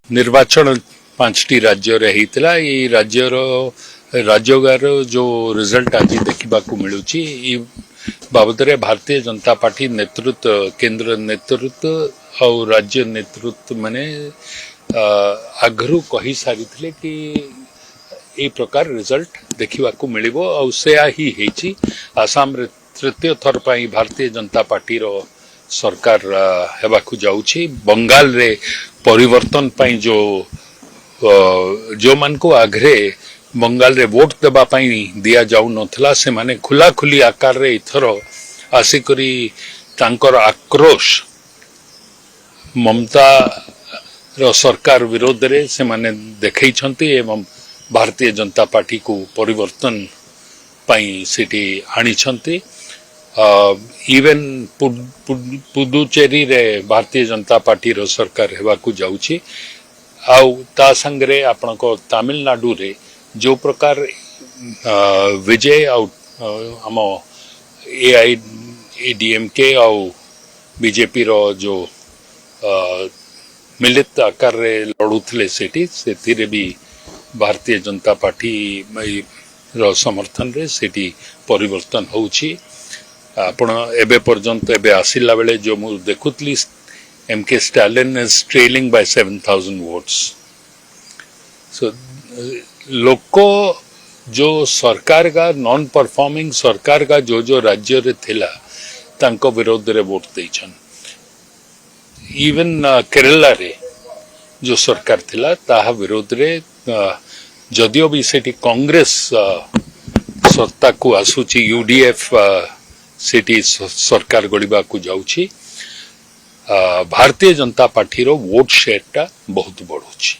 निर्वाचन 5टी राज्य रे हितला ई राज्यगार जो रिजल्ट आज देखा मिलूँ बाबद भारतीय जनता पार्टी नेतृत्व केंद्र नेतृत्व और राज्य नेतृत्व माने आगरू कही सारी कि ए प्रकार रिजल्ट देखा मिलिबो और से ही आसाम रे तृतीय थर पर भारतीय जनता पार्टी रो सरकार हेबाकु जाउछि बंगाल रे परिवर्तन पाई जो मान को आग्रे बंगाल रे वोट देबा पाई दिया जाउ नथला से माने खुला खुली आकार रे इथर आसिकरी तांकर आक्रोश ममता रो सरकार विरोध रे से माने देखै छंती एवं भारतीय जनता पार्टी को परिवर्तन पाई सिटी आनी छंती इवन पुदुचेरी रे भारतीय जनता पार्टी रो सरकार हेबाकु जाउछि आउ ता संगरे आपनको तमिलनाडु रे जो प्रकार विजय आम एआईडीएमके और बीजेपी रो जो मिलित आकार रे लड़ुथले सेठी सेथिरे भी भारतीय जनता पार्टी रो समर्थन रे सेठी परिवर्तन होउछि आपण एबे पर्यंत एबे आसिला बेले जो मु देखुतली MK Stalin is trailing by 7,000 votes so लोको जो सरकार का नॉन परफॉर्मिंग सरकार का जो राज्य रे थिला तांको विरोध रे वोट दैछन इवन केरला रे जो सरकार थिला ताहा विरोध रे जदियो भी सेठी कांग्रेस सत्ता को आसुची यूडीएफ सेठी सरकार गड़िबा को जाउची भारतीय जनता पार्टी रो वोट शेयर टा बहुत बढ़ुची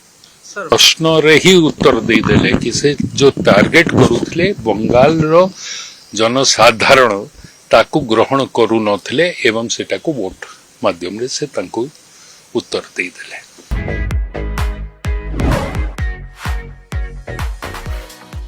प्रश्न रे ही उत्तर दे देले कि से जो टार्गेट करूथले बंगाल रो जनसाधारण ताकू ग्रहण करू नथले एवं सेटा को वोट माध्यम रे से तांको उत्तर दे देले।